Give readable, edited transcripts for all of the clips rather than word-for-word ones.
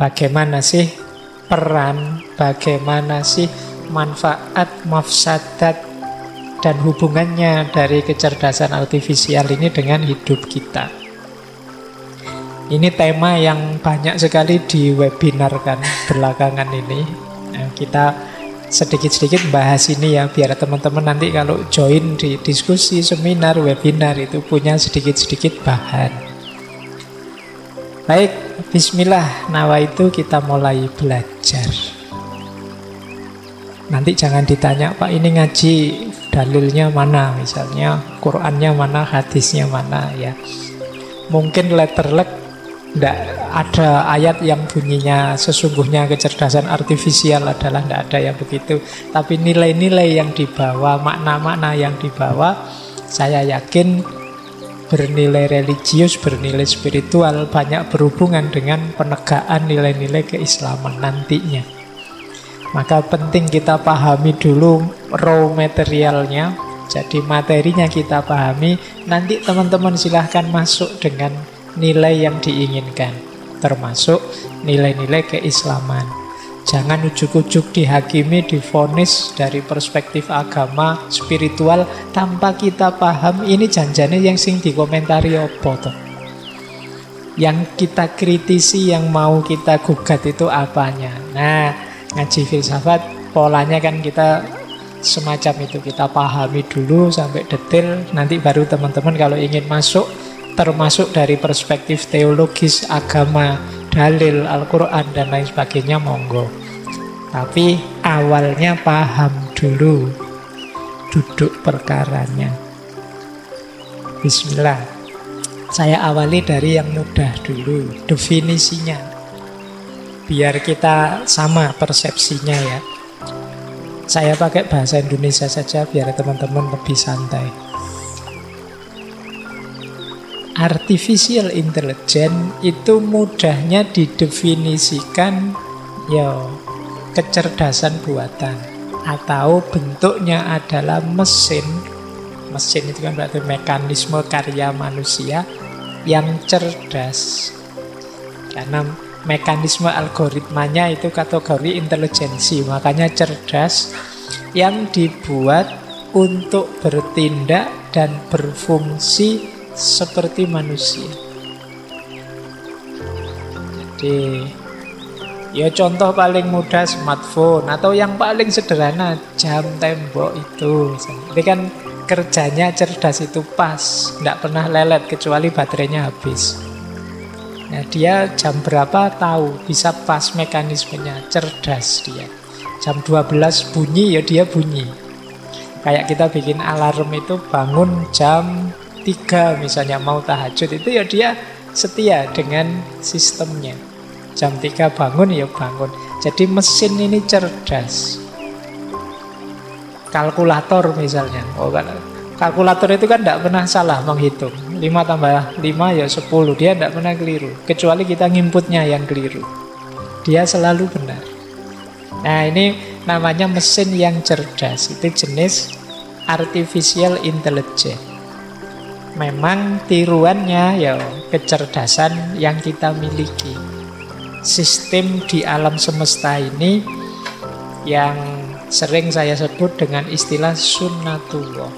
bagaimana sih peran, bagaimana sih manfaat, mafsadat, dan hubungannya dari kecerdasan artifisial ini dengan hidup kita. Ini tema yang banyak sekali di webinar kan belakangan ini. Nah, kita sedikit-sedikit bahas ini ya, biar teman-teman nanti kalau join di diskusi, seminar, webinar itu punya sedikit-sedikit bahan. Baik, bismillah, nawaitu kita mulai belajar. Nanti jangan ditanya, Pak ini ngaji dalilnya mana, misalnya Qurannya mana, hadisnya mana ya. Mungkin letterlek tidak ada ayat yang bunyinya sesungguhnya kecerdasan artifisial adalah, tidak ada yang begitu. Tapi nilai-nilai yang dibawa, makna-makna yang dibawa, saya yakin bernilai religius, bernilai spiritual, banyak berhubungan dengan penegakan nilai-nilai keislaman nantinya. Maka penting kita pahami dulu raw materialnya. Jadi materinya kita pahami, nanti teman-teman silahkan masuk dengan nilai yang diinginkan, termasuk nilai-nilai keislaman. Jangan ujuk-ujuk dihakimi, divonis dari perspektif agama, spiritual, tanpa kita paham ini janjane yang sing dikomentari apa toh. Yang kita kritisi, yang mau kita gugat itu apanya. Nah, ngaji filsafat polanya kan kita semacam itu, kita pahami dulu sampai detail, nanti baru teman-teman kalau ingin masuk, termasuk dari perspektif teologis, agama, dalil, Al-Quran, dan lain sebagainya, monggo. Tapi awalnya paham dulu duduk perkaranya. Bismillah. Saya awali dari yang mudah dulu, definisinya. Biar kita sama persepsinya ya. Saya pakai bahasa Indonesia saja biar teman-teman lebih santai. Artificial intelligence itu mudahnya didefinisikan ya kecerdasan buatan, atau bentuknya adalah mesin. Mesin itu kan berarti mekanisme karya manusia yang cerdas. Karena mekanisme algoritmanya itu kategori intelijensi, makanya cerdas, yang dibuat untuk bertindak dan berfungsi seperti manusia. Jadi ya contoh paling mudah smartphone, atau yang paling sederhana jam tembok itu. Ini kan kerjanya cerdas itu pas, tidak pernah lelet kecuali baterainya habis. Nah, dia jam berapa tahu, bisa pas mekanismenya, cerdas dia. Jam 12 bunyi ya dia bunyi. Kayak kita bikin alarm itu bangun jam 3 misalnya mau tahajud, itu ya dia setia dengan sistemnya. Jam 3 bangun ya bangun. Jadi mesin ini cerdas. Kalkulator misalnya, kalkulator itu kan tidak pernah salah menghitung. 5 tambah 5 ya 10, dia tidak pernah keliru. Kecuali kita nginputnya yang keliru, dia selalu benar. Nah, ini namanya mesin yang cerdas. Itu jenis artificial intelligence. Memang tiruannya ya kecerdasan yang kita miliki. Sistem di alam semesta ini yang sering saya sebut dengan istilah sunnatullah.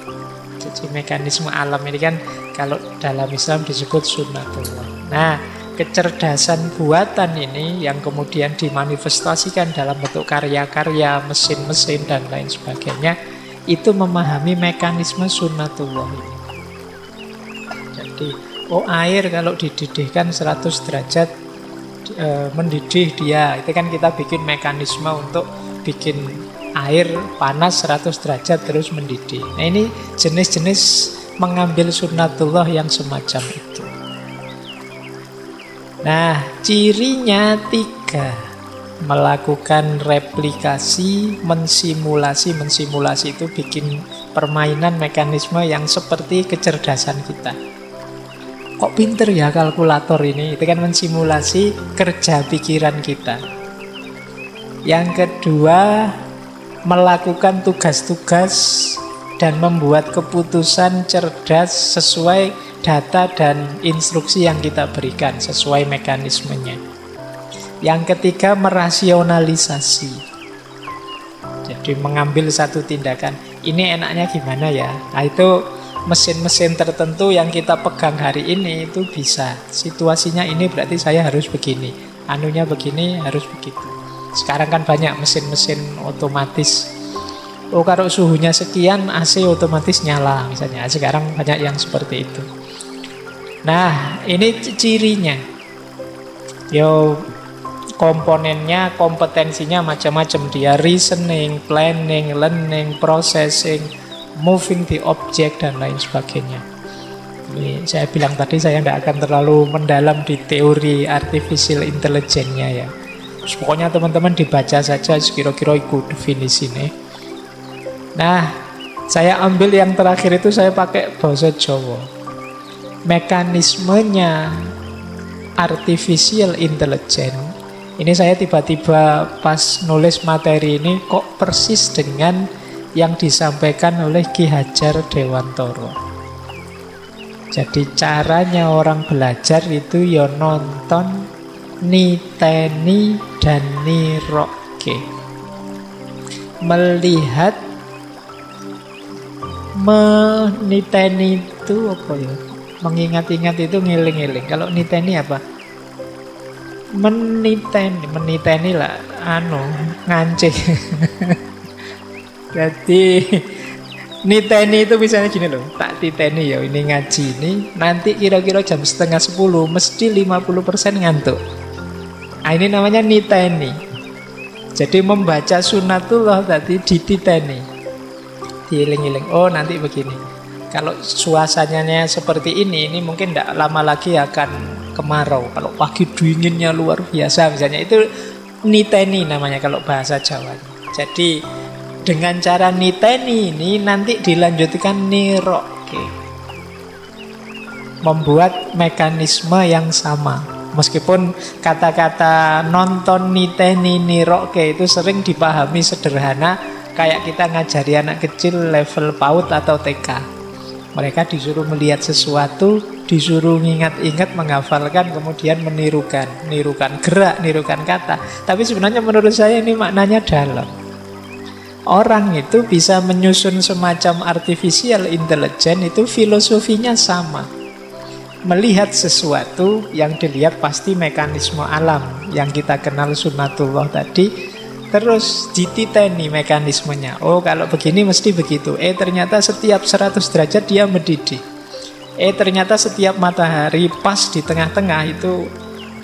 Jadi mekanisme alam ini kan kalau dalam Islam disebut sunnatullah. Nah, kecerdasan buatan ini yang kemudian dimanifestasikan dalam bentuk karya-karya, mesin-mesin dan lain sebagainya, itu memahami mekanisme sunnatullah ini. Jadi, air kalau dididihkan 100 derajat mendidih dia, itu kan kita bikin mekanisme untuk bikin air panas 100 derajat terus mendidih. Nah, ini jenis-jenis mengambil sunnatullah yang semacam itu. Nah, cirinya 3. Melakukan replikasi, mensimulasi. Mensimulasi itu bikin permainan mekanisme yang seperti kecerdasan kita. Kok pinter ya kalkulator ini? Itu kan mensimulasi kerja pikiran kita. Yang kedua, melakukan tugas-tugas dan membuat keputusan cerdas sesuai data dan instruksi yang kita berikan, sesuai mekanismenya. Yang ketiga, merasionalisasi. Jadi mengambil satu tindakan, ini enaknya gimana ya? Nah, itu mesin-mesin tertentu yang kita pegang hari ini itu bisa. Situasinya ini berarti saya harus begini, anunya begini, harus begitu. Sekarang kan banyak mesin-mesin otomatis. Oh, kalau suhunya sekian, AC otomatis nyala misalnya. Sekarang banyak yang seperti itu. Nah, ini cirinya. Yo, komponennya, kompetensinya macam-macam. Dia reasoning, planning, learning, processing, moving the object, dan lain sebagainya. Ini saya bilang tadi, saya tidak akan terlalu mendalam di teori artificial intelligence-nya ya. Pokoknya teman-teman dibaca saja, kira-kira ikut definisi nih. Nah, saya ambil yang terakhir itu, saya pakai bahasa Jawa. Mekanismenya artificial intelligence, ini saya tiba-tiba pas nulis materi ini kok persis dengan yang disampaikan oleh Ki Hajar Dewantara. Jadi caranya orang belajar itu ya nonton, niteni, dan nirokke. Melihat, meniteni itu apa ya? Mengingat-ingat itu ngiling-ngiling. Kalau niteni apa? Meniteni lah, ngancing. Jadi niteni itu misalnya gini loh, tak titeni ya, ini ngaji ini, nanti kira-kira jam 9:30 mesti 50% ngantuk. Nah, ini namanya niteni. Jadi membaca sunatullah tadi dititeni, diiling-iling. Oh, nanti begini. Kalau suasananya seperti ini mungkin tidak lama lagi akan kemarau. Kalau pagi dinginnya luar biasa misalnya, itu niteni namanya kalau bahasa Jawa. Jadi dengan cara niteni ini nanti dilanjutkan nirokke, membuat mekanisme yang sama. Meskipun kata-kata nonton, niteni, nirokke itu sering dipahami sederhana, kayak kita ngajari anak kecil level PAUD atau TK. Mereka disuruh melihat sesuatu, disuruh ingat-ingat, menghafalkan, kemudian menirukan gerak, nirukan kata. Tapi sebenarnya menurut saya ini maknanya dalam. Orang itu bisa menyusun semacam artificial intelligence, itu filosofinya sama. Melihat sesuatu, yang dilihat pasti mekanisme alam yang kita kenal sunatullah tadi. Terus dititeni mekanismenya. Oh, kalau begini mesti begitu. Ternyata setiap 100 derajat dia mendidih. Ternyata setiap matahari pas di tengah-tengah itu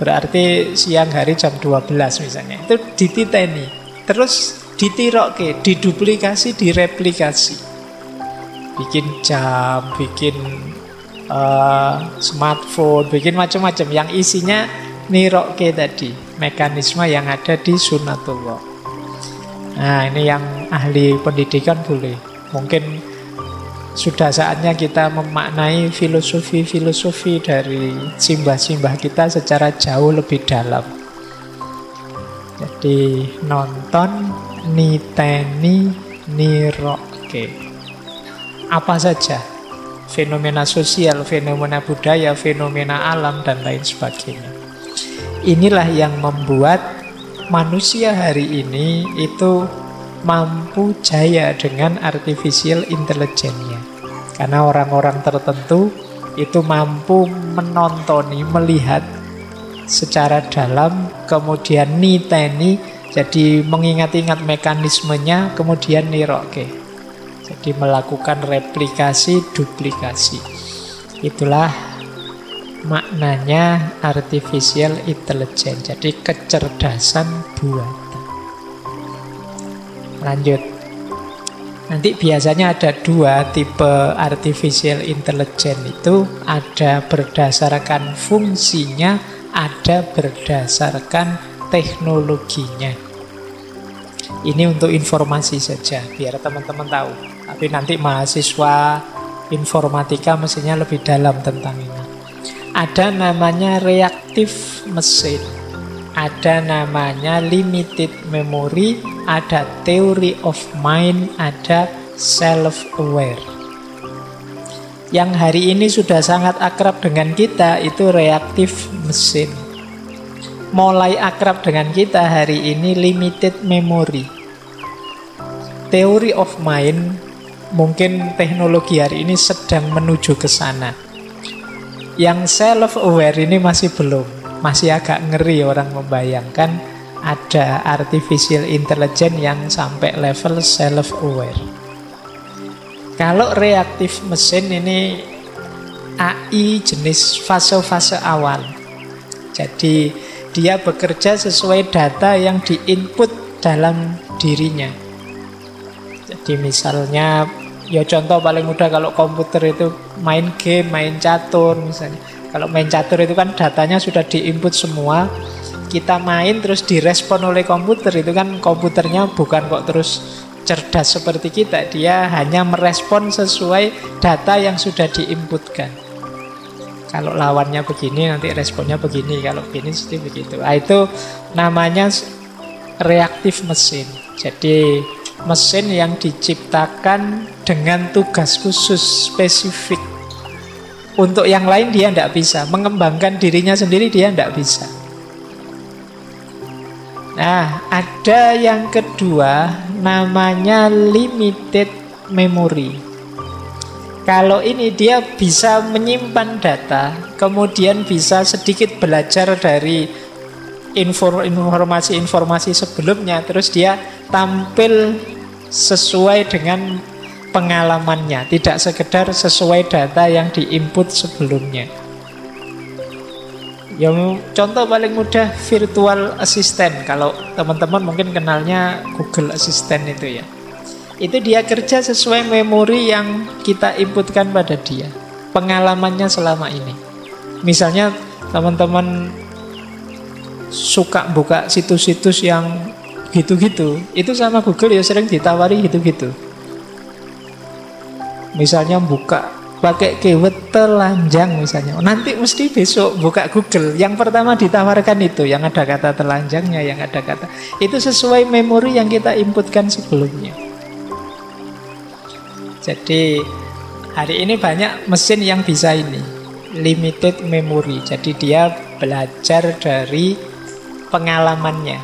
berarti siang hari jam 12 misalnya. Itu dititeni. Terus ditirokke, diduplikasi, direplikasi. Bikin jam, bikin smartphone, bikin macam-macam yang isinya nirokke tadi, mekanisme yang ada di sunatullah. Nah, ini yang ahli pendidikan boleh. Mungkin sudah saatnya kita memaknai filosofi-filosofi dari simbah-simbah kita secara jauh lebih dalam. Jadi nonton, niteni, nirokke. Apa saja? Fenomena sosial, fenomena budaya, fenomena alam, dan lain sebagainya. Inilah yang membuat manusia hari ini itu mampu jaya dengan artificial intelligence-nya. Karena orang-orang tertentu itu mampu menontoni, melihat secara dalam, kemudian niteni, jadi mengingat-ingat mekanismenya, kemudian nirokke. Jadi melakukan replikasi, duplikasi. Itulah maknanya artificial intelligence. Jadi kecerdasan buatan. Lanjut. Nanti biasanya ada dua tipe artificial intelligence itu. Ada berdasarkan fungsinya, ada berdasarkan teknologinya. Ini untuk informasi saja, biar teman-teman tahu. Tapi nanti mahasiswa informatika mestinya lebih dalam tentang ini. Ada namanya reactive mesin, ada namanya limited memory, ada theory of mind, ada self-aware. Yang hari ini sudah sangat akrab dengan kita itu reactive mesin. mulai akrab dengan kita hari ini, limited memory. Theory of mind, mungkin teknologi hari ini sedang menuju ke sana. Yang self-aware ini masih belum. Masih agak ngeri orang membayangkan ada artificial intelligence yang sampai level self-aware. Kalau reactive mesin ini AI jenis fase-fase awal. Jadi dia bekerja sesuai data yang diinput dalam dirinya. Jadi misalnya, ya contoh paling mudah kalau komputer itu main game, main catur misalnya. Kalau main catur itu kan datanya sudah diinput semua. Kita main terus direspon oleh komputer. Itu kan komputernya bukan kok terus cerdas seperti kita. Dia hanya merespon sesuai data yang sudah diinputkan. Kalau lawannya begini, nanti responnya begini. Kalau begini, seperti begitu. Itu namanya reactive mesin. Jadi mesin yang diciptakan dengan tugas khusus, spesifik. Untuk yang lain dia tidak bisa. Mengembangkan dirinya sendiri dia tidak bisa. Nah, ada yang kedua, namanya limited memory. Kalau ini dia bisa menyimpan data, kemudian bisa sedikit belajar dari informasi-informasi sebelumnya, terus dia tampil sesuai dengan pengalamannya, tidak sekedar sesuai data yang diinput sebelumnya. Yang contoh paling mudah virtual assistant. Kalau teman-teman mungkin kenalnya Google Assistant itu ya. Itu dia kerja sesuai memori yang kita inputkan pada dia, pengalamannya selama ini. Misalnya teman-teman suka buka situs-situs yang gitu-gitu, itu sama Google ya sering ditawari gitu-gitu. Misalnya buka pakai keyword telanjang misalnya, nanti mesti besok buka Google yang pertama ditawarkan itu, yang ada kata telanjangnya, yang ada kata itu sesuai memori yang kita inputkan sebelumnya. Jadi hari ini banyak mesin yang bisa ini, limited memory. Jadi dia belajar dari pengalamannya,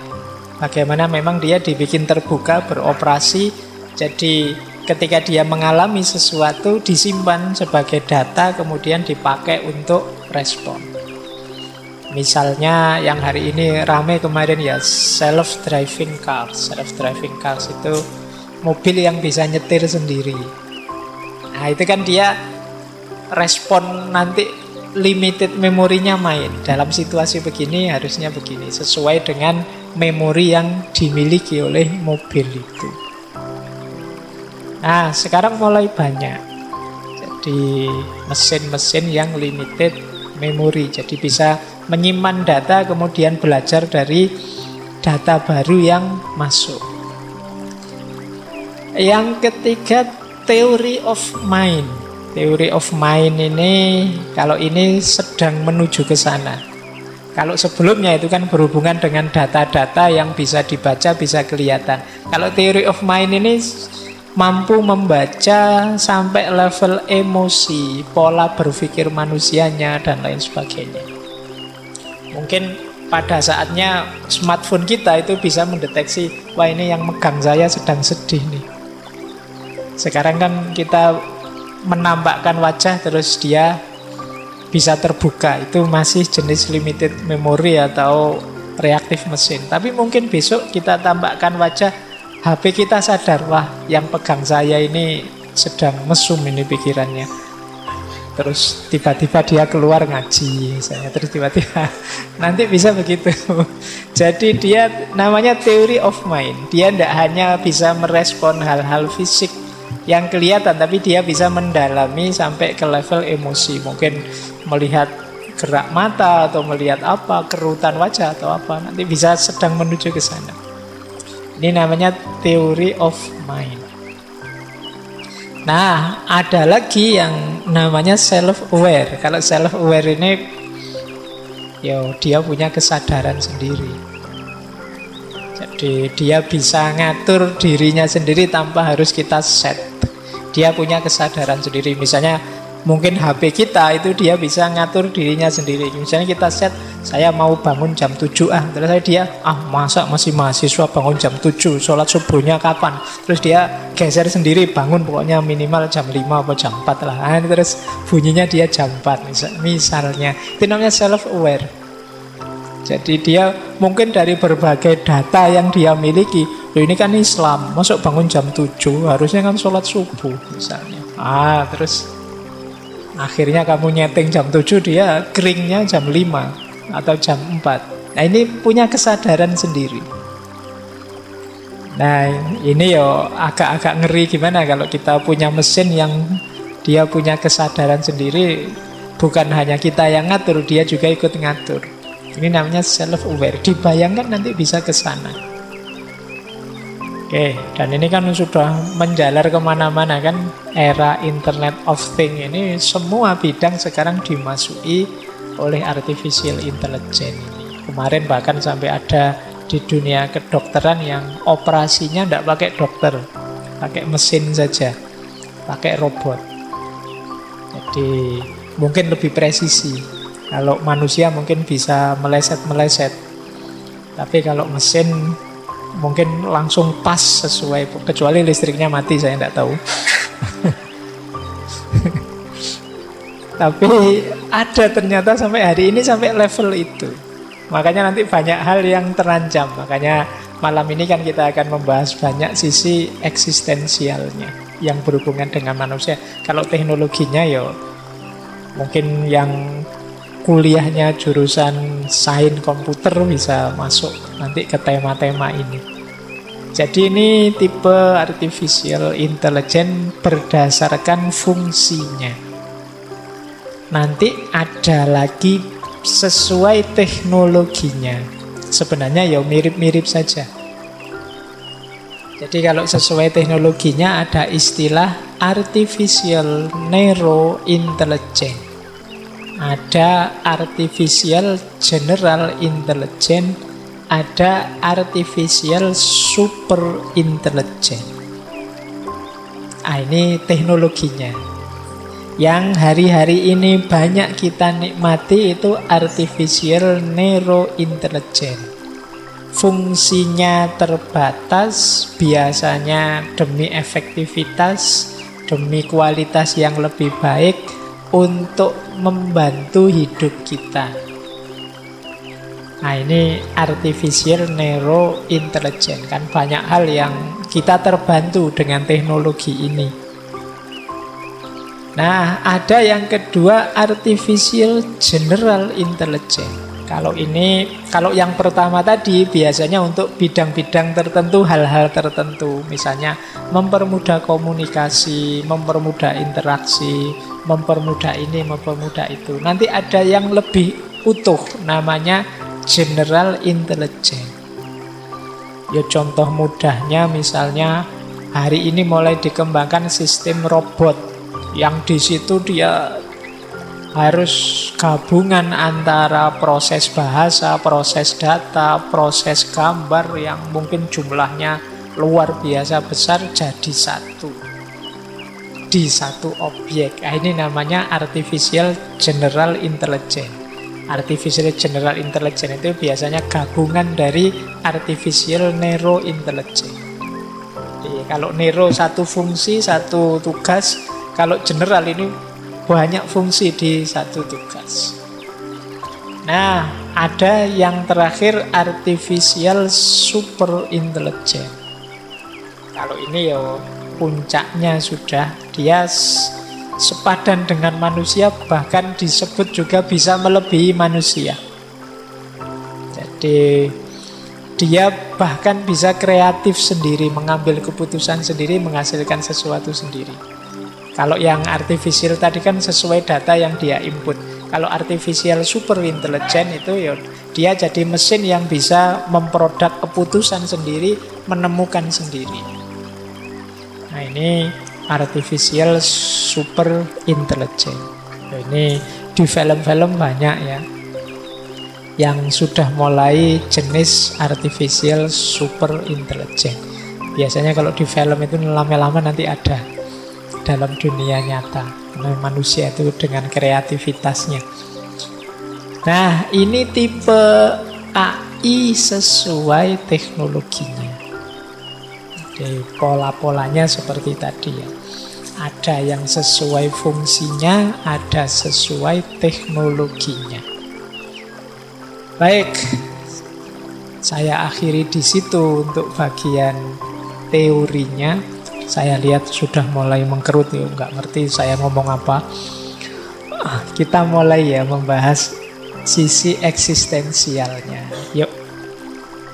bagaimana memang dia dibikin terbuka, beroperasi. Jadi ketika dia mengalami sesuatu, disimpan sebagai data, kemudian dipakai untuk respon. Misalnya yang hari ini ramai kemarin ya, self-driving cars. Self-driving cars itu mobil yang bisa nyetir sendiri. Nah itu kan dia respon nanti limited memorinya main. Dalam situasi begini harusnya begini, sesuai dengan memori yang dimiliki oleh mobil itu. Nah sekarang mulai banyak. Jadi mesin-mesin yang limited memory. Jadi bisa menyimpan data kemudian belajar dari data baru yang masuk. Yang ketiga, theory of mind. Theory of mind ini, kalau ini sedang menuju ke sana. Kalau sebelumnya itu kan berhubungan dengan data-data yang bisa dibaca, bisa kelihatan. Kalau theory of mind ini mampu membaca sampai level emosi, pola berpikir manusianya, dan lain sebagainya. Mungkin pada saatnya smartphone kita itu bisa mendeteksi, wah ini yang megang saya sedang sedih nih. Sekarang kan kita menampakkan wajah terus dia bisa terbuka. Itu masih jenis limited memory atau reactive mesin. Tapi mungkin besok kita tampakkan wajah, HP kita sadar, wah yang pegang saya ini sedang mesum ini pikirannya. Terus tiba-tiba dia keluar ngaji misalnya. Terus tiba-tiba nanti bisa begitu. Jadi dia namanya theory of mind. Dia tidak hanya bisa merespon hal-hal fisik yang kelihatan, tapi dia bisa mendalami sampai ke level emosi. Mungkin melihat gerak mata atau melihat apa, kerutan wajah atau apa. Nanti bisa sedang menuju ke sana. Ini namanya theory of mind. Nah, ada lagi yang namanya self-aware. Kalau self-aware ini, ya dia punya kesadaran sendiri. Jadi dia bisa ngatur dirinya sendiri tanpa harus kita set. Dia punya kesadaran sendiri. Misalnya Mungkin HP kita itu dia bisa ngatur dirinya sendiri. Misalnya kita set, saya mau bangun jam 7 terus dia, masa masih mahasiswa bangun jam 7, sholat subuhnya kapan? Terus dia geser sendiri, bangun pokoknya minimal jam 5 atau jam 4 lah. Terus bunyinya dia jam 4 misalnya. Itu namanya self-aware. Jadi dia mungkin dari berbagai data yang dia miliki, ini kan Islam, masuk bangun jam 7, harusnya kan sholat subuh misalnya. Terus akhirnya kamu nyeting jam 7, dia keringnya jam 5 atau jam 4. Nah ini punya kesadaran sendiri. Nah ini yo agak-agak ngeri gimana kalau kita punya mesin yang dia punya kesadaran sendiri. Bukan hanya kita yang ngatur, dia juga ikut ngatur. Ini namanya self-aware. Dibayangkan nanti bisa ke sana. Oke, dan ini kan sudah menjalar kemana-mana kan. Era Internet of Things ini semua bidang sekarang dimasuki oleh artificial intelligence ini. Kemarin bahkan sampai ada di dunia kedokteran yang operasinya tidak pakai dokter, pakai mesin saja, pakai robot. Jadi mungkin lebih presisi. Kalau manusia mungkin bisa meleset-meleset, tapi kalau mesin mungkin langsung pas sesuai, kecuali listriknya mati, saya tidak tahu. Tapi ada ternyata sampai hari ini, sampai level itu. Makanya nanti banyak hal yang terancam. Makanya malam ini kan kita akan membahas banyak sisi eksistensialnya yang berhubungan dengan manusia. Kalau teknologinya ya mungkin yang kuliahnya jurusan sains komputer bisa masuk nanti ke tema-tema ini. Jadi ini tipe artificial intelligence berdasarkan fungsinya. Nanti ada lagi sesuai teknologinya. Sebenarnya ya mirip-mirip saja. Jadi kalau sesuai teknologinya ada istilah artificial narrow intelligence. Ada artificial general intelligence, ada artificial super intelligence. Ini teknologinya. Yang hari-hari ini banyak kita nikmati itu artificial narrow intelligence. Fungsinya terbatas, biasanya demi efektivitas, demi kualitas yang lebih baik, untuk membantu hidup kita. Nah ini artificial narrow intelligence. Kan banyak hal yang kita terbantu dengan teknologi ini. Nah ada yang kedua artificial general intelligence. Kalau yang pertama tadi biasanya untuk bidang-bidang tertentu, hal-hal tertentu. Misalnya mempermudah komunikasi, mempermudah interaksi, mempermudah ini, mempermudah itu. Nanti ada yang lebih utuh, namanya general intelligence. Ya contoh mudahnya misalnya hari ini mulai dikembangkan sistem robot yang di situ dia harus gabungan antara proses bahasa, proses data, proses gambar yang mungkin jumlahnya luar biasa besar jadi satu di satu objek. Ini namanya artificial general intelligence. Artificial general intelligence itu biasanya gabungan dari artificial narrow intelligence. Jadi, kalau narrow satu fungsi, satu tugas, kalau general ini banyak fungsi di satu tugas. Nah, ada yang terakhir artificial super intelligence. Kalau ini ya puncaknya sudah, dia sepadan dengan manusia, bahkan disebut juga bisa melebihi manusia. Jadi dia bahkan bisa kreatif sendiri, mengambil keputusan sendiri, menghasilkan sesuatu sendiri. Kalau yang artificial tadi kan sesuai data yang dia input. Kalau artificial super intelligence itu ya dia jadi mesin yang bisa memproduk keputusan sendiri, menemukan sendiri. Nah ini artificial super intelligence. Ini di film-film banyak ya yang sudah mulai jenis artificial super intelligence. Biasanya kalau di film itu lama-lama nanti ada dalam dunia nyata. Manusia itu dengan kreativitasnya. Nah, ini tipe AI sesuai teknologinya. Jadi pola-polanya seperti tadi ya. Ada yang sesuai fungsinya, ada sesuai teknologinya. Baik, saya akhiri di situ untuk bagian teorinya. Saya lihat sudah mulai mengkerut ya, nggak ngerti saya ngomong apa. Kita mulai ya membahas sisi eksistensialnya. Yuk,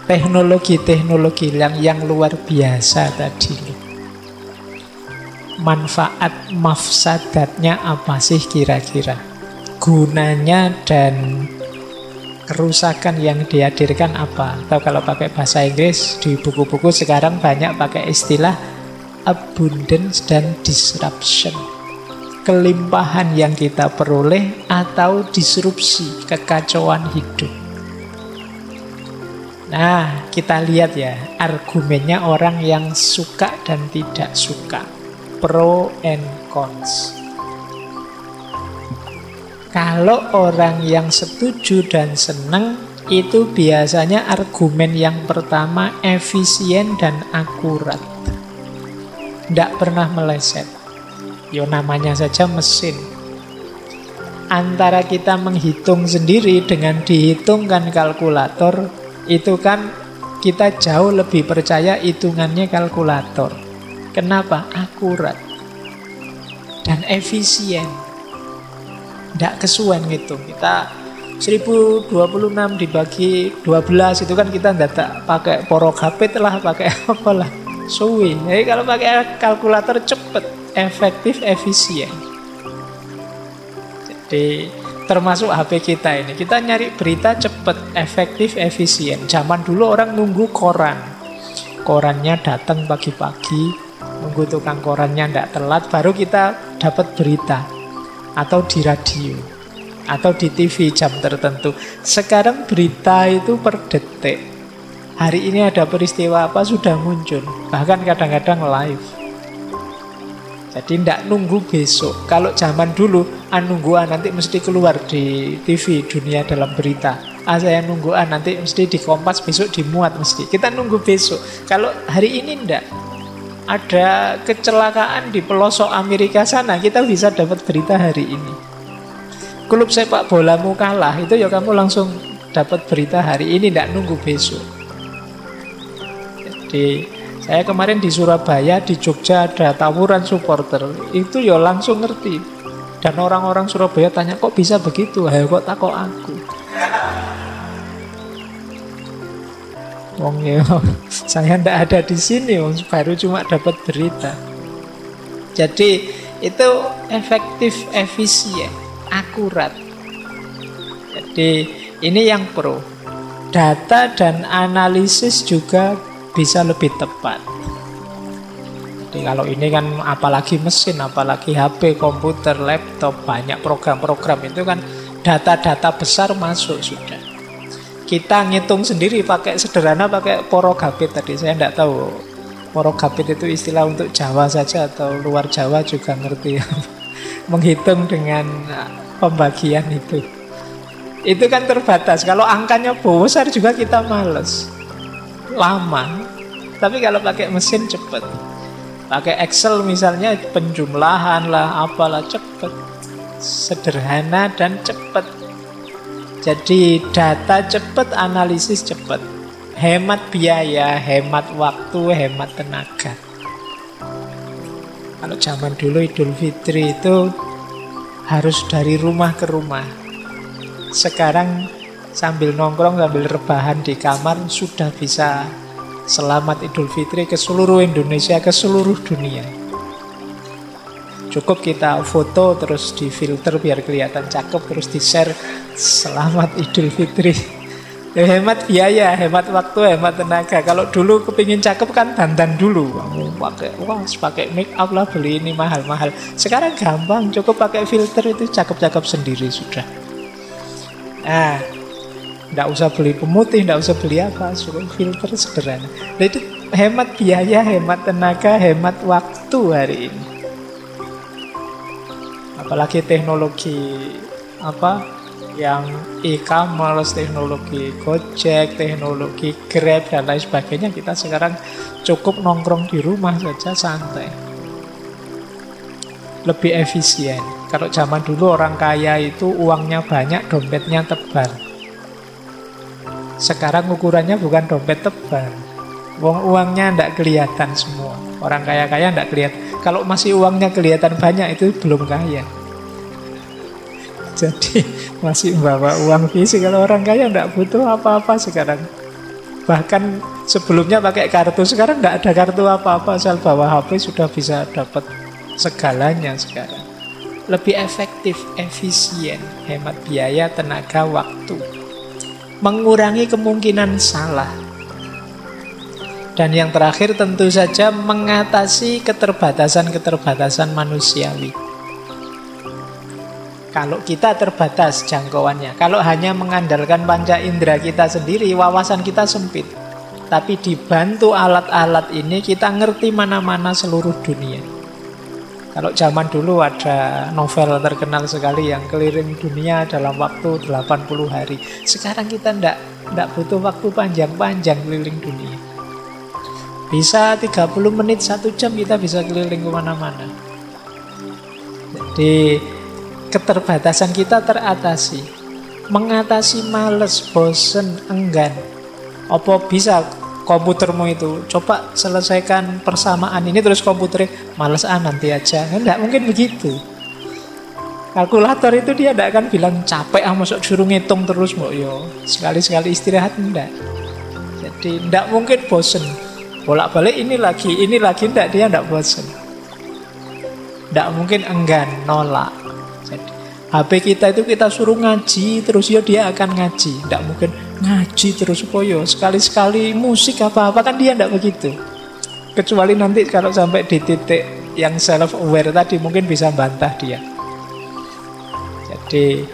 teknologi-teknologi yang luar biasa tadi. Manfaat mafsadatnya apa sih kira-kira? Gunanya dan kerusakan yang dihadirkan apa? Atau kalau pakai bahasa Inggris di buku-buku sekarang banyak pakai istilah abundance dan disruption. Kelimpahan yang kita peroleh atau disrupsi, kekacauan hidup. Nah, kita lihat ya argumennya orang yang suka dan tidak suka. Pro and cons. Kalau orang yang setuju dan senang, itu biasanya argumen yang pertama efisien dan akurat. Tidak pernah meleset. Yo namanya saja mesin. Antara kita menghitung sendiri dengan dihitungkan kalkulator, itu kan kita jauh lebih percaya hitungannya kalkulator. Kenapa? Akurat dan efisien. Tidak kesuwen ngitung. Kita 1026 dibagi 12 itu kan kita tidak pakai porogapit lah, pakai apalah, suwi. Jadi kalau pakai kalkulator cepet, efektif, efisien. Jadi termasuk HP kita ini, kita nyari berita cepet, efektif, efisien. Zaman dulu orang nunggu koran. Korannya datang pagi-pagi, nunggu tukang korannya tidak telat, baru kita dapat berita. Atau di radio, atau di TV jam tertentu. Sekarang berita itu per detik. Hari ini ada peristiwa apa sudah muncul, bahkan kadang-kadang live. Jadi tidak nunggu besok. Kalau zaman dulu, nunggu nanti mesti keluar di TV dunia dalam berita. Saya nunggu nanti mesti di Kompas besok dimuat mesti. Kita nunggu besok. Kalau hari ini tidak. Ada kecelakaan di pelosok Amerika sana, kita bisa dapat berita hari ini. Klub sepak bolamu kalah, itu ya kamu langsung dapat berita hari ini, tidak nunggu besok. Jadi saya kemarin di Surabaya, di Jogja ada tawuran supporter, itu ya langsung ngerti. Dan orang-orang Surabaya tanya, kok bisa begitu? Ayo kok takut aku. Wong ya, saya ndak ada di sini, wong baru cuma dapat berita. Jadi itu efektif, efisien, akurat. Jadi ini yang pro. Data dan analisis juga bisa lebih tepat. Jadi kalau ini kan apalagi mesin, apalagi HP, komputer, laptop, banyak program-program itu kan data-data besar masuk sudah. Kita ngitung sendiri pakai sederhana, pakai porogapit tadi. Saya tidak tahu porogapit itu istilah untuk Jawa saja atau luar Jawa juga ngerti. Menghitung dengan pembagian itu. Itu kan terbatas. Kalau angkanya besar juga kita males. Lama. Tapi kalau pakai mesin cepat. Pakai Excel misalnya penjumlahan lah, apalah cepat. Sederhana dan cepat. Jadi data cepat, analisis cepat. Hemat biaya, hemat waktu, hemat tenaga. Kalau zaman dulu Idul Fitri itu harus dari rumah ke rumah. Sekarang sambil nongkrong, sambil rebahan di kamar sudah bisa selamat Idul Fitri ke seluruh Indonesia, ke seluruh dunia. Cukup kita foto terus difilter biar kelihatan cakep, terus di-share selamat Idul Fitri. Hemat biaya, hemat waktu, hemat tenaga. Kalau dulu kepingin cakep kan dandan dulu, pakai make up lah, beli ini mahal-mahal. Sekarang gampang, cukup pakai filter itu cakep-cakep sendiri sudah. Nah, tidak usah beli pemutih, tidak usah beli apa, suruh filter sederhana. Nah, itu hemat biaya, hemat tenaga, hemat waktu hari ini. Apalagi teknologi apa yang e-commerce, teknologi Gojek, teknologi Grab dan lain sebagainya, kita sekarang cukup nongkrong di rumah saja santai. Lebih efisien. Kalau zaman dulu orang kaya itu uangnya banyak, dompetnya tebal. Sekarang ukurannya bukan dompet tebal. Uangnya tidak kelihatan semua. Orang kaya-kaya tidak kelihatan. Kalau masih uangnya kelihatan banyak itu belum kaya. Jadi masih membawa uang fisik. Kalau orang kaya tidak butuh apa-apa sekarang. Bahkan sebelumnya pakai kartu, sekarang tidak ada kartu apa-apa. Asal bawa HP sudah bisa dapat segalanya sekarang. Lebih efektif, efisien, hemat biaya, tenaga, waktu. Mengurangi kemungkinan salah. Dan yang terakhir tentu saja mengatasi keterbatasan-keterbatasan manusiawi. Kalau kita terbatas jangkauannya, kalau hanya mengandalkan panca indera kita sendiri, wawasan kita sempit. Tapi dibantu alat-alat ini kita ngerti mana-mana seluruh dunia. Kalau zaman dulu ada novel terkenal sekali yang keliling dunia dalam waktu 80 hari. Sekarang kita tidak butuh waktu panjang-panjang keliling dunia. Bisa 30 menit, 1 jam kita bisa keliling kemana-mana. Jadi keterbatasan kita teratasi. Mengatasi males, bosen, enggan. Apa bisa komputermu itu? Coba selesaikan persamaan ini terus komputernya males nanti aja. Enggak mungkin begitu. Kalkulator itu dia tidak akan bilang capek masuk suruh ngitung terus mbok yo. Sekali-sekali istirahat enggak. Jadi enggak mungkin bosen. Bolak-balik ini lagi enggak, dia enggak bosen. Enggak mungkin enggan, nolak. Jadi HP kita itu kita suruh ngaji terus ya dia akan ngaji. Tidak mungkin ngaji terus poyo. Sekali-sekali musik apa-apa kan dia tidak begitu. Kecuali nanti kalau sampai di titik yang self-aware tadi mungkin bisa bantah dia. Jadi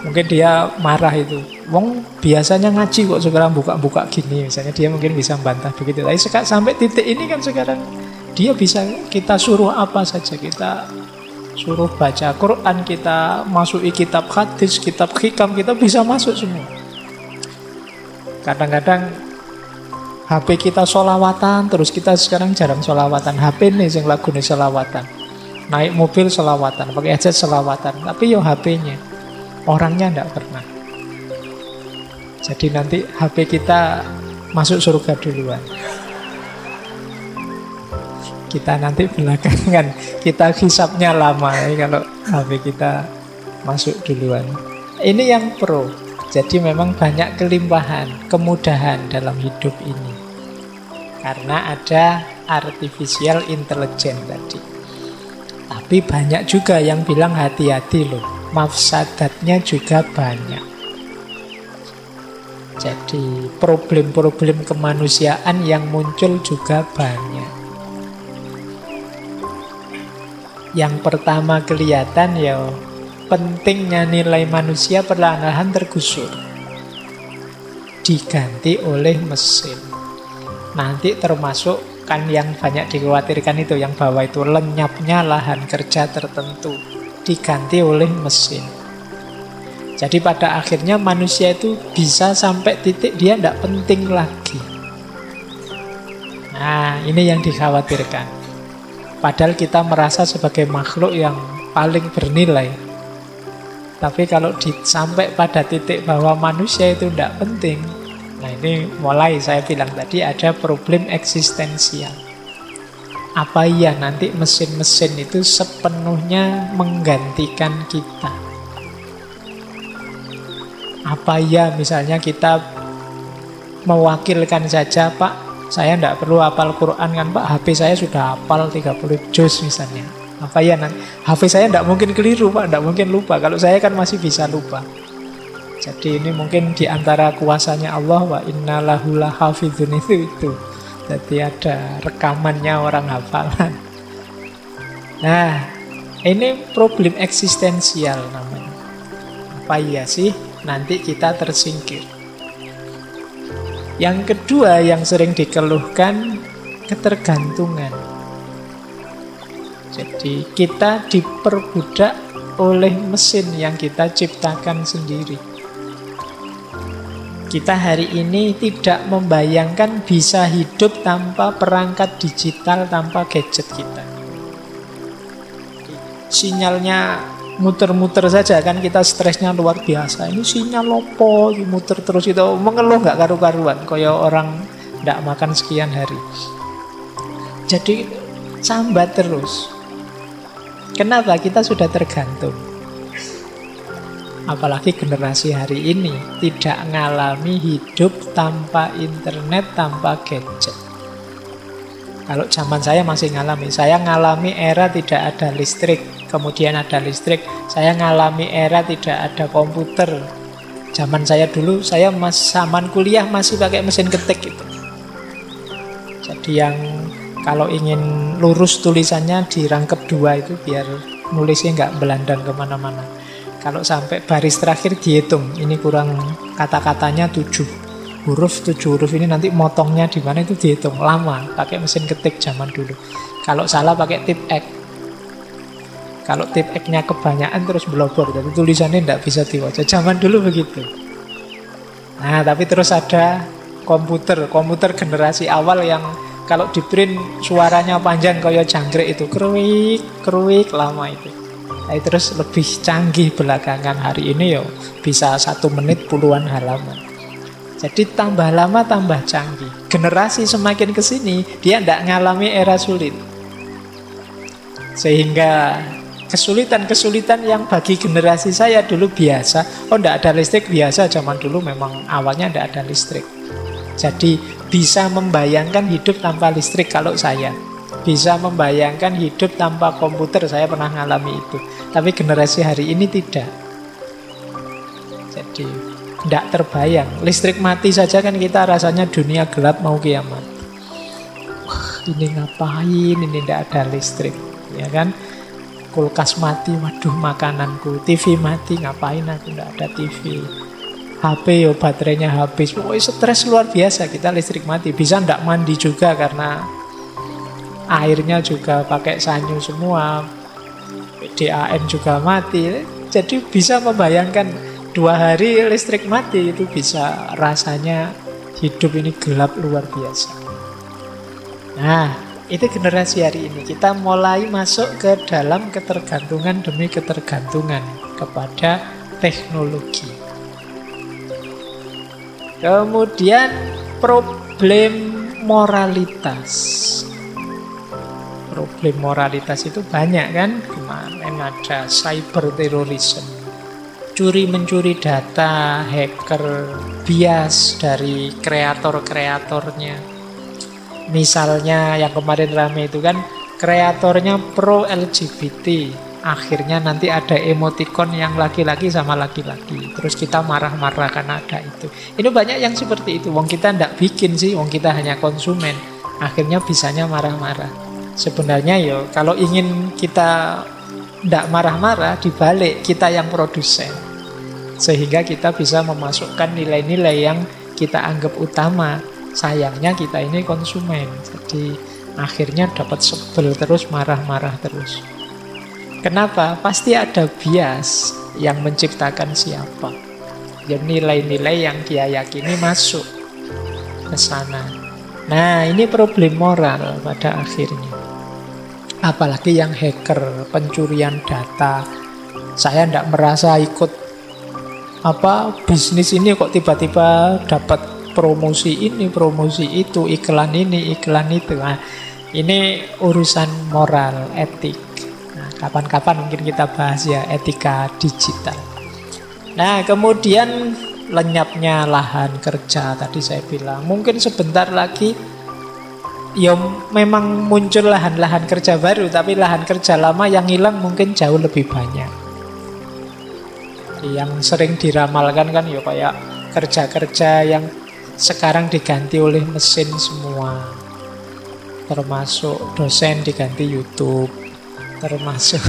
mungkin dia marah itu. Wong biasanya ngaji kok sekarang buka-buka gini. Misalnya dia mungkin bisa bantah begitu. Tapi sampai titik ini kan sekarang dia bisa kita suruh apa saja. Kita suruh baca Quran, kita masuki kitab hadis, kitab hikam, kita bisa masuk semua. Kadang-kadang HP kita sholawatan, terus kita sekarang jarang sholawatan. HP nih yang lagu nih sholawatan. Naik mobil sholawatan, pakai headset sholawatan. Tapi yo HP-nya, orangnya enggak pernah. Jadi nanti HP kita masuk surga duluan. Kita nanti belakangan, kita hisapnya lama ya kalau HP kita masuk duluan. Ini yang pro. Jadi memang banyak kelimpahan, kemudahan dalam hidup ini. Karena ada artificial intelligence tadi. Tapi banyak juga yang bilang hati-hati loh. Mafsadatnya juga banyak. Jadi problem-problem kemanusiaan yang muncul juga banyak. Yang pertama kelihatan ya pentingnya nilai manusia perlahan-lahan tergusur. Diganti oleh mesin. Nanti termasuk kan yang banyak dikhawatirkan itu, yang bawah itu lenyapnya lahan kerja tertentu. Diganti oleh mesin. Jadi pada akhirnya manusia itu bisa sampai titik dia tidak penting lagi. Nah ini yang dikhawatirkan. Padahal kita merasa sebagai makhluk yang paling bernilai. Tapi kalau sampai pada titik bahwa manusia itu tidak penting, nah ini mulai saya bilang tadi ada problem eksistensial. Apa iya nanti mesin-mesin itu sepenuhnya menggantikan kita? Apa iya misalnya kita mewakilkan saja, Pak, saya tidak perlu hafal Quran kan Pak, HP saya sudah hafal 30 juz misalnya. Apa ya nanti HP saya tidak mungkin keliru Pak, tidak mungkin lupa. Kalau saya kan masih bisa lupa. Jadi ini mungkin diantara kuasanya Allah, wa inna lahu lahafidhun itu. Jadi ada rekamannya orang hafalan. Nah ini problem eksistensial namanya. Apa iya sih nanti kita tersingkir? Yang kedua yang sering dikeluhkan, ketergantungan. Jadi kita diperbudak oleh mesin yang kita ciptakan sendiri. Kita hari ini tidak membayangkan bisa hidup tanpa perangkat digital, tanpa gadget kita. Sinyalnya muter-muter saja kan kita stresnya luar biasa. Ini sinyal lopo, muter terus itu mengeluh nggak karu-karuan, kayak orang nggak makan sekian hari. Jadi sambat terus. Kenapa? Kita sudah tergantung. Apalagi generasi hari ini tidak ngalami hidup tanpa internet, tanpa gadget. Kalau zaman saya masih ngalami. Saya ngalami era tidak ada listrik, kemudian ada listrik. Saya ngalami era tidak ada komputer. Zaman saya dulu, saya zaman kuliah masih pakai mesin ketik gitu. Jadi yang kalau ingin lurus tulisannya dirangkep 2 itu biar nulisnya nggak belandang kemana-mana. Kalau sampai baris terakhir dihitung, ini kurang kata-katanya 7 huruf, 7 huruf ini nanti motongnya di mana itu dihitung. Lama, pakai mesin ketik zaman dulu. Kalau salah pakai tip X. Kalau tip X-nya kebanyakan terus belobor, jadi tulisannya tidak bisa dibaca. Zaman dulu begitu. Nah, tapi terus ada komputer generasi awal yang kalau di print suaranya panjang kayak jangkrik itu, keruik lama itu. Nah, terus lebih canggih belakangan hari ini ya bisa 1 menit puluhan halaman. Jadi tambah lama tambah canggih. Generasi semakin kesini dia tidak ngalami era sulit. Sehingga kesulitan-kesulitan yang bagi generasi saya dulu biasa. Oh, tidak ada listrik biasa, zaman dulu memang awalnya tidak ada listrik. Jadi bisa membayangkan hidup tanpa listrik kalau saya. Bisa membayangkan hidup tanpa komputer, saya pernah ngalami itu. Tapi generasi hari ini tidak. Jadi tidak terbayang. Listrik mati saja kan kita rasanya dunia gelap mau kiamat. Wah, ini ngapain, ini tidak ada listrik, ya kan? Kulkas mati, waduh makananku. TV mati, ngapain aku tidak ada TV. HP yo baterainya habis. Pokoknya stres luar biasa kita listrik mati. Bisa tidak mandi juga karena airnya juga pakai sanyu semua. PDAM juga mati. Jadi bisa membayangkan 2 hari listrik mati itu bisa rasanya hidup ini gelap luar biasa. Nah, itu generasi hari ini. Kita mulai masuk ke dalam ketergantungan demi ketergantungan kepada teknologi. Kemudian problem moralitas. Problem moralitas itu banyak kan. Kemarin ada cyber terrorism, curi-mencuri data, hacker, bias dari kreator-kreatornya. Misalnya yang kemarin rame itu kan kreatornya pro LGBT, akhirnya nanti ada emoticon yang laki-laki sama laki-laki, terus kita marah-marah karena ada itu. Ini banyak yang seperti itu. Wong kita ndak bikin sih, wong kita hanya konsumen, akhirnya bisanya marah-marah. Sebenarnya yo kalau ingin kita ndak marah-marah, dibalik kita yang produsen, sehingga kita bisa memasukkan nilai-nilai yang kita anggap utama. Sayangnya kita ini konsumen, jadi akhirnya dapat sebel terus, marah-marah terus. Kenapa? Pasti ada bias yang menciptakan siapa. Ya nilai-nilai yang dia yakini masuk ke sana. Nah, ini problem moral pada akhirnya. Apalagi yang hacker, pencurian data. Saya tidak merasa ikut bisnis ini kok tiba-tiba dapat promosi ini, promosi itu, iklan ini, iklan itu. Nah, ini urusan moral, etik. Nah, kapan-kapan mungkin kita bahas ya etika digital. Nah, kemudian lenyapnya lahan kerja tadi saya bilang. Mungkin sebentar lagi ya memang muncul lahan-lahan kerja baru, tapi lahan kerja lama yang hilang mungkin jauh lebih banyak. Yang sering diramalkan kan ya kayak kerja-kerja yang sekarang diganti oleh mesin semua. Termasuk dosen diganti YouTube, termasuk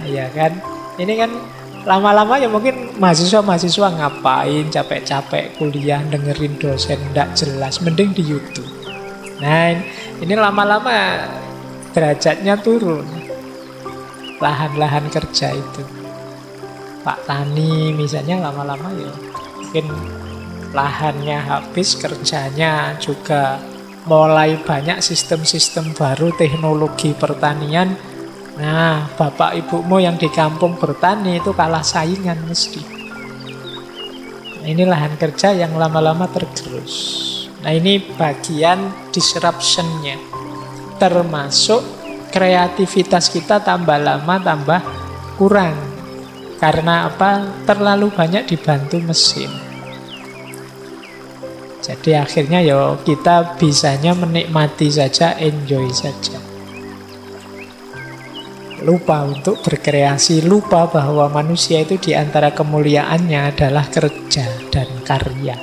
ya kan. Ini kan lama-lama ya mungkin mahasiswa ngapain capek-capek kuliah dengerin dosen ndak jelas, mending di YouTube. Nah, ini lama-lama derajatnya turun. lahan-lahan kerja itu. Pak Tani misalnya lama-lama ya mungkin lahannya habis, kerjanya juga mulai banyak sistem-sistem baru, teknologi pertanian. Nah, bapak ibumu yang di kampung bertani itu kalah saingan mesti. Nah, ini lahan kerja yang lama-lama tergerus. Nah, ini bagian disruption-nya. Termasuk kreativitas kita tambah lama tambah kurang. Karena apa? Terlalu banyak dibantu mesin. Jadi akhirnya ya kita bisanya menikmati saja, enjoy saja. Lupa untuk berkreasi, lupa bahwa manusia itu diantara kemuliaannya adalah kerja dan karya.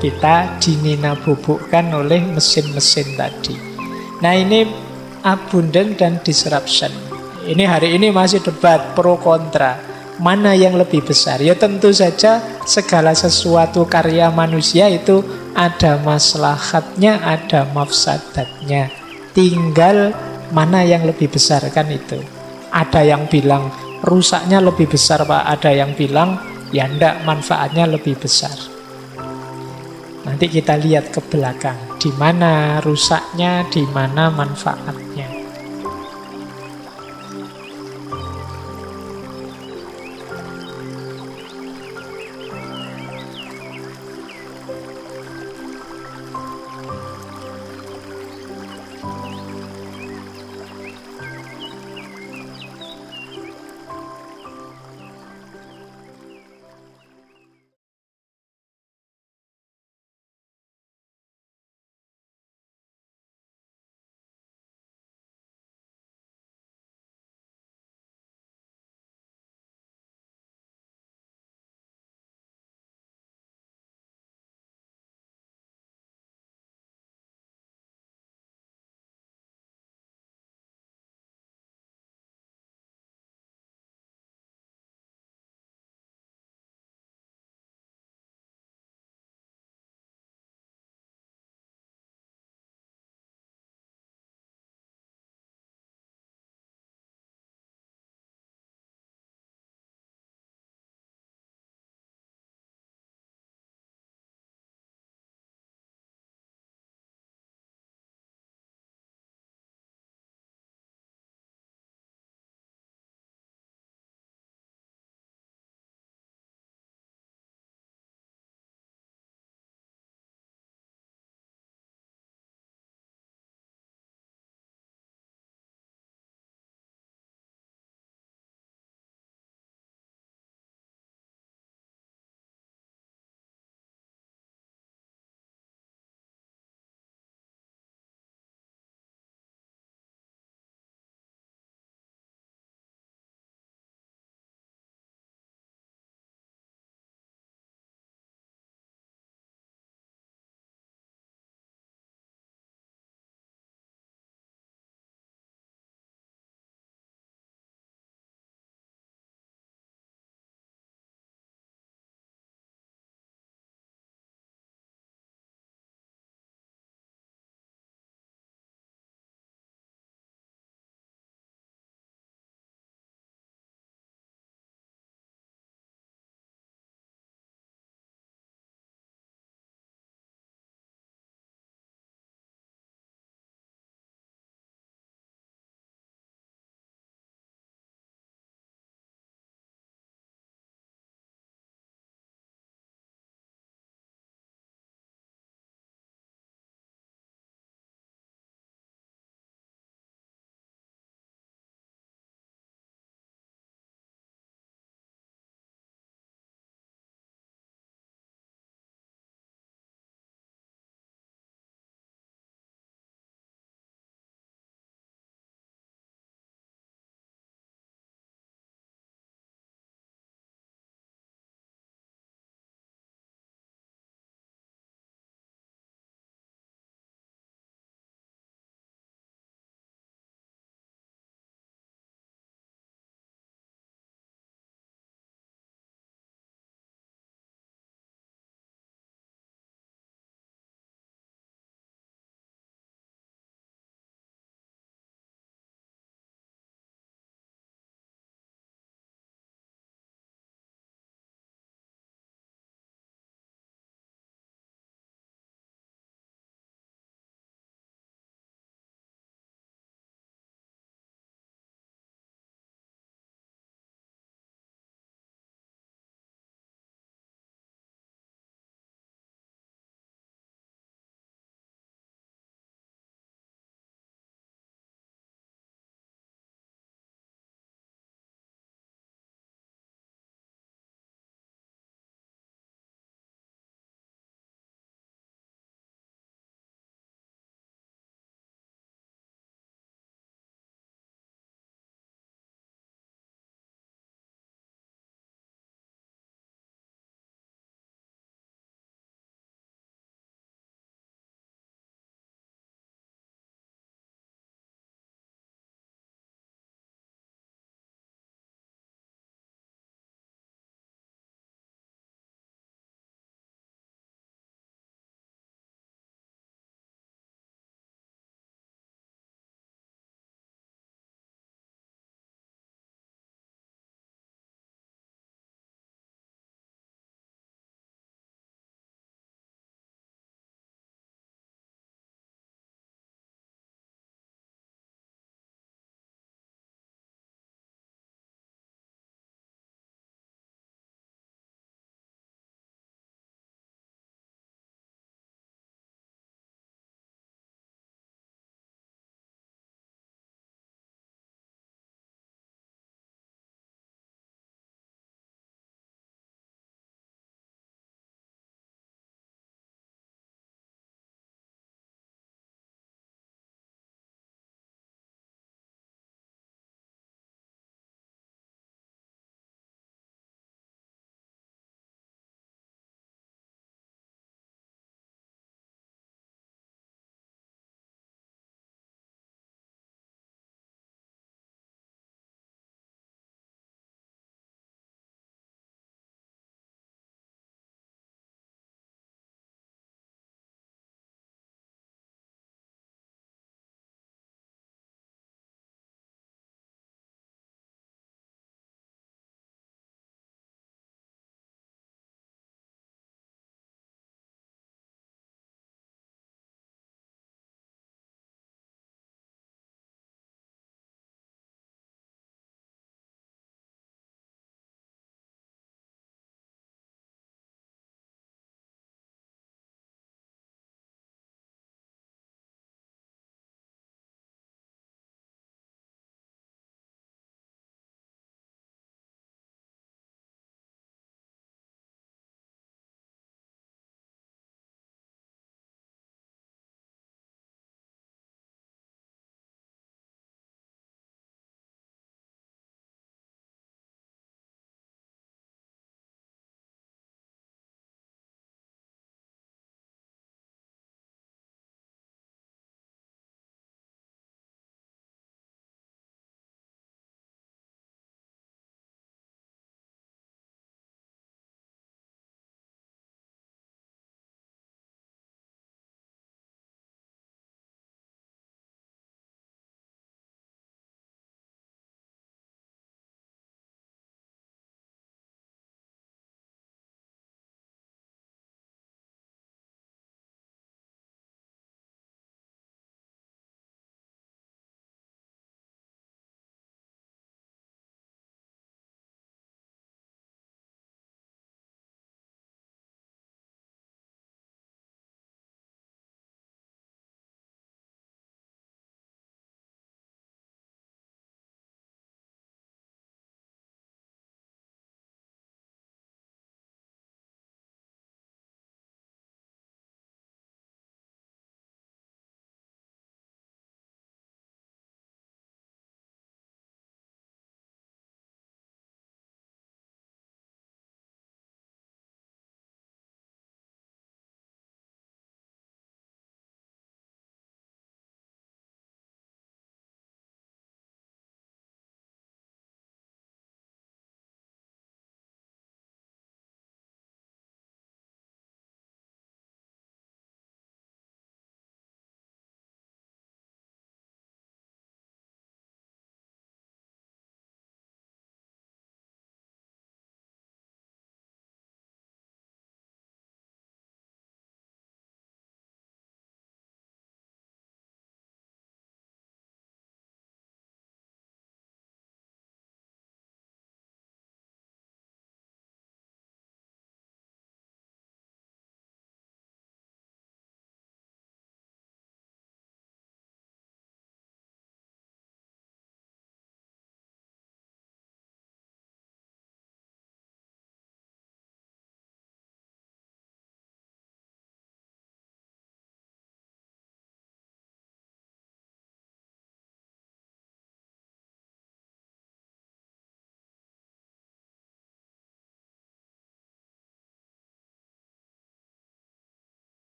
Kita dinina-bubukkan oleh mesin-mesin tadi. Nah, ini abundant dan disruption. Ini hari ini masih debat pro kontra. Mana yang lebih besar? Ya tentu saja segala sesuatu karya manusia itu ada maslahatnya, ada mafsadatnya. Tinggal mana yang lebih besar kan itu. Ada yang bilang rusaknya lebih besar Pak, ada yang bilang ya enggak, manfaatnya lebih besar. Nanti kita lihat ke belakang, di mana rusaknya, di mana manfaatnya.